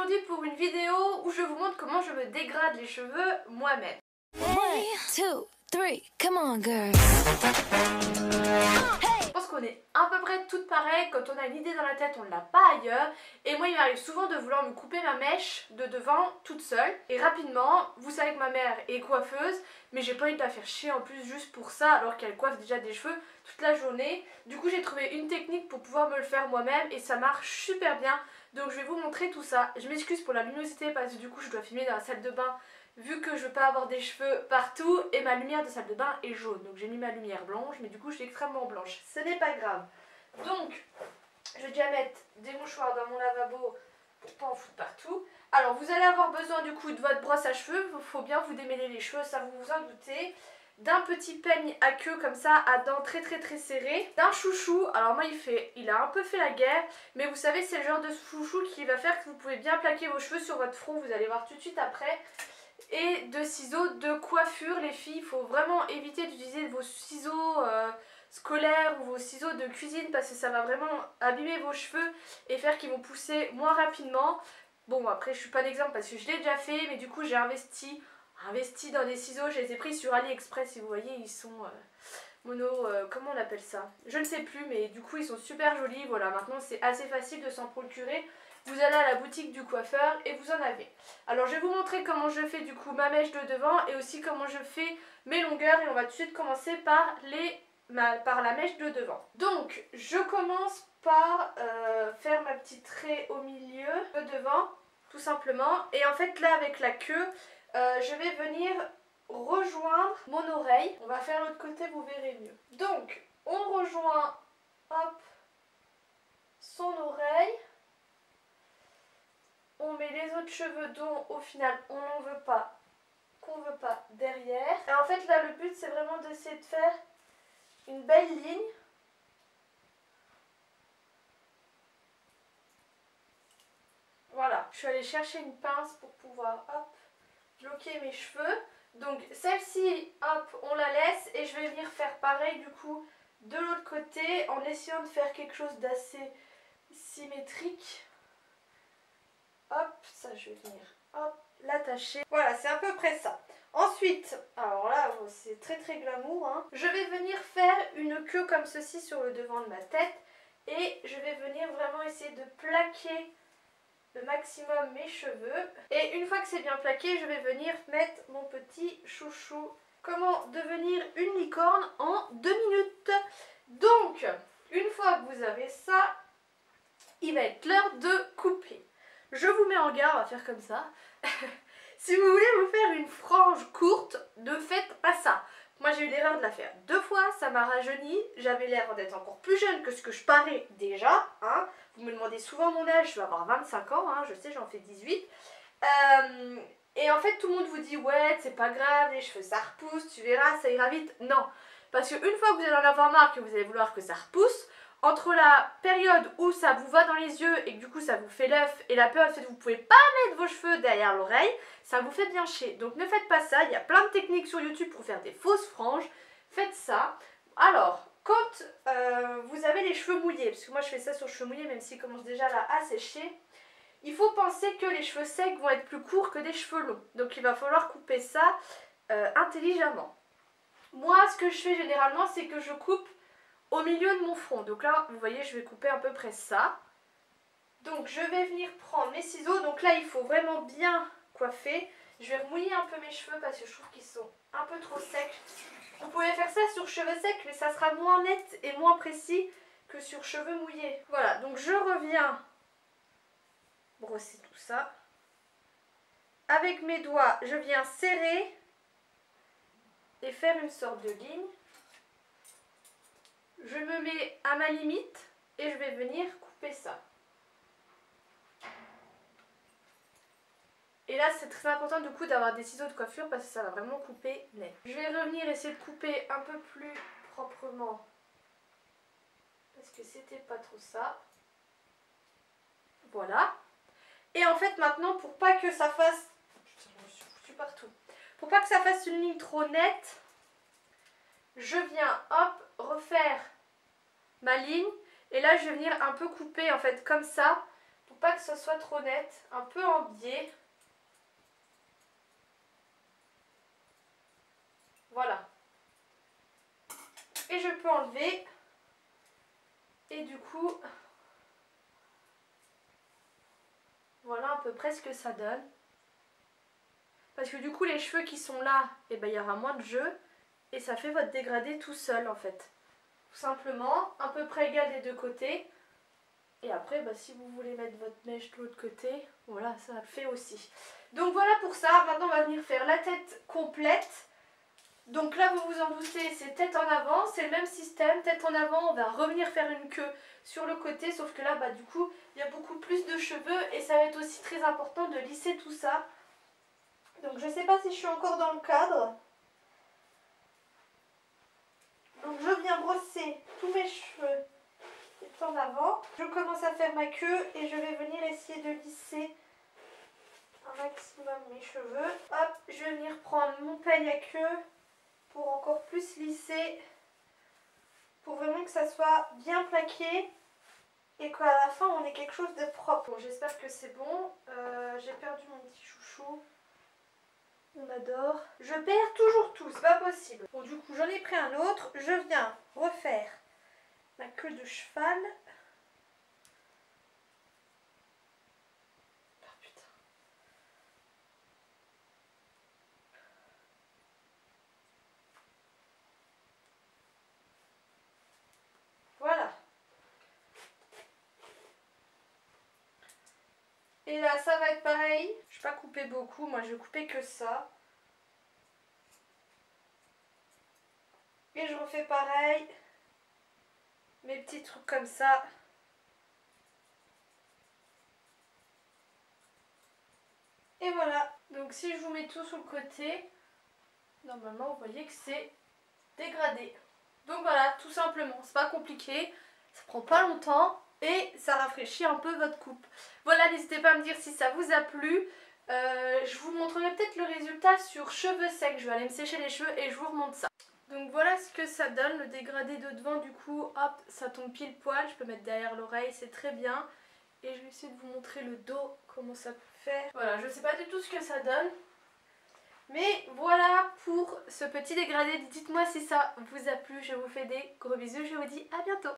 aujourd'hui pour une vidéo où je vous montre comment je me dégrade les cheveux moi-même. 1, 2, 3, come on girl. Je pense qu'on est à peu près toutes pareilles, quand on a une idée dans la tête on ne l'a pas ailleurs. Et moi il m'arrive souvent de vouloir me couper ma mèche de devant toute seule. Et rapidement, vous savez que ma mère est coiffeuse, mais j'ai pas envie de la faire chier en plus juste pour ça alors qu'elle coiffe déjà des cheveux toute la journée. Du coup j'ai trouvé une technique pour pouvoir me le faire moi-même et ça marche super bien. Donc je vais vous montrer tout ça. Je m'excuse pour la luminosité parce que du coup je dois filmer dans la salle de bain vu que je veux pas avoir des cheveux partout et ma lumière de salle de bain est jaune. Donc j'ai mis ma lumière blanche mais du coup je suis extrêmement blanche. Ce n'est pas grave. Donc je vais déjà mettre des mouchoirs dans mon lavabo pour pas en foutre partout. Alors vous allez avoir besoin du coup de votre brosse à cheveux. Il faut bien vous démêler les cheveux, ça vous vous en doutez. D'un petit peigne à queue comme ça à dents très serrées, d'un chouchou. Alors moi il a un peu fait la guerre, mais vous savez c'est le genre de chouchou qui va faire que vous pouvez bien plaquer vos cheveux sur votre front, vous allez voir tout de suite après. Et de ciseaux de coiffure les filles, il faut vraiment éviter d'utiliser vos ciseaux scolaires ou vos ciseaux de cuisine parce que ça va vraiment abîmer vos cheveux et faire qu'ils vont pousser moins rapidement. Bon après je suis pas d'exemple parce que je l'ai déjà fait, mais du coup j'ai investi dans des ciseaux, je les ai pris sur AliExpress, si vous voyez ils sont comment on appelle ça, je ne sais plus, mais du coup ils sont super jolis. Voilà, maintenant c'est assez facile de s'en procurer, vous allez à la boutique du coiffeur et vous en avez. Alors je vais vous montrer comment je fais du coup ma mèche de devant et aussi comment je fais mes longueurs, et on va tout de suite commencer par la mèche de devant. Donc je commence par faire ma petite raie au milieu de devant tout simplement, et en fait là avec la queue je vais venir rejoindre mon oreille. On va faire l'autre côté, vous verrez mieux. Donc on rejoint hop son oreille, on met les autres cheveux dont au final on n'en veut pas, qu'on veut pas derrière. Et en fait là le but c'est vraiment d'essayer de faire une belle ligne. Voilà, je suis allée chercher une pince pour pouvoir hop bloquer mes cheveux. Donc celle-ci hop on la laisse et je vais venir faire pareil du coup de l'autre côté en essayant de faire quelque chose d'assez symétrique. Hop, ça je vais venir hop l'attacher. Voilà, c'est à peu près ça. Ensuite, alors là c'est très glamour hein. Je vais venir faire une queue comme ceci sur le devant de ma tête et je vais venir vraiment essayer de plaquer le maximum mes cheveux. Et une fois que c'est bien plaqué, je vais venir mettre mon petit chouchou. Comment devenir une licorne en 2 minutes. Donc, une fois que vous avez ça, il va être l'heure de couper. Je vous mets en garde, on va faire comme ça. Si vous voulez vous faire une frange courte, ne faites pas ça. Moi j'ai eu l'erreur de la faire 2 fois, ça m'a rajeuni, j'avais l'air d'être encore plus jeune que ce que je parais déjà. Hein. Vous me demandez souvent mon âge, je vais avoir 25 ans, hein, je sais j'en fais 18. Et en fait tout le monde vous dit ouais c'est pas grave, les cheveux ça repousse, tu verras ça ira vite. Non, parce qu'une fois que vous allez en avoir marre, que vous allez vouloir que ça repousse, entre la période où ça vous va dans les yeux et que du coup ça vous fait l'œuf et la période où vous pouvez pas mettre vos cheveux derrière l'oreille, ça vous fait bien chier. Donc ne faites pas ça, il y a plein de techniques sur YouTube pour faire des fausses franges, faites ça. Alors, quand vous avez les cheveux mouillés, parce que moi je fais ça sur cheveux mouillés même s'ils commencent déjà là à sécher, il faut penser que les cheveux secs vont être plus courts que des cheveux longs. Donc il va falloir couper ça intelligemment. Moi ce que je fais généralement c'est que je coupe au milieu de mon front. Donc là, vous voyez, je vais couper à peu près ça. Donc je vais venir prendre mes ciseaux. Donc là, il faut vraiment bien coiffer. Je vais remouiller un peu mes cheveux parce que je trouve qu'ils sont un peu trop secs. Vous pouvez faire ça sur cheveux secs, mais ça sera moins net et moins précis que sur cheveux mouillés. Voilà, donc je reviens brosser tout ça. Avec mes doigts, je viens serrer et faire une sorte de ligne. Je me mets à ma limite et je vais venir couper ça. Et là c'est très important du coup d'avoir des ciseaux de coiffure parce que ça va vraiment couper net. Je vais revenir essayer de couper un peu plus proprement parce que c'était pas trop ça. Voilà. Et en fait maintenant pour pas que ça fasse... Putain, je me suis foutue partout. Pour pas que ça fasse une ligne trop nette, je viens hop refaire ma ligne et là je vais venir un peu couper en fait comme ça pour pas que ce soit trop net, un peu en biais. Voilà. Et je peux enlever. Et du coup, voilà à peu près ce que ça donne. Parce que du coup, les cheveux qui sont là, et ben, il y aura moins de jeu. Et ça fait votre dégradé tout seul en fait. Tout simplement, à peu près égal des deux côtés. Et après, bah, si vous voulez mettre votre mèche de l'autre côté, voilà, ça le fait aussi. Donc voilà pour ça. Maintenant, on va venir faire la tête complète. Donc là, vous vous en doutez, c'est tête en avant. C'est le même système. Tête en avant, on va revenir faire une queue sur le côté. Sauf que là, bah, du coup, il y a beaucoup plus de cheveux. Et ça va être aussi très important de lisser tout ça. Donc je ne sais pas si je suis encore dans le cadre. Donc je viens brosser tous mes cheveux en avant. Je commence à faire ma queue et je vais venir essayer de lisser un maximum mes cheveux. Hop, je vais venir prendre mon peigne à queue pour encore plus lisser. Pour vraiment que ça soit bien plaqué et qu'à la fin on ait quelque chose de propre. Bon, j'espère que c'est bon. J'ai perdu mon petit chouchou. On adore. Je perds toujours tout, c'est pas possible. Bon, du coup, j'en ai pris un autre. Je viens refaire ma queue de cheval. Oh putain. Voilà. Et là, ça va être pareil. Je vais pas couper beaucoup. Moi, je vais couper que ça. Et je refais pareil. Mes petits trucs comme ça. Et voilà. Donc si je vous mets tout sur le côté, normalement vous voyez que c'est dégradé. Donc voilà, tout simplement. C'est pas compliqué. Ça prend pas longtemps. Et ça rafraîchit un peu votre coupe. Voilà, n'hésitez pas à me dire si ça vous a plu. Je vous montrerai peut-être le résultat sur cheveux secs. Je vais aller me sécher les cheveux et je vous remonte ça. Donc voilà ce que ça donne, le dégradé de devant. Du coup, hop, ça tombe pile poil. Je peux mettre derrière l'oreille, c'est très bien. Et je vais essayer de vous montrer le dos, comment ça peut faire. Voilà, je sais pas du tout ce que ça donne. Mais voilà pour ce petit dégradé. Dites-moi si ça vous a plu. Je vous fais des gros bisous. Je vous dis à bientôt.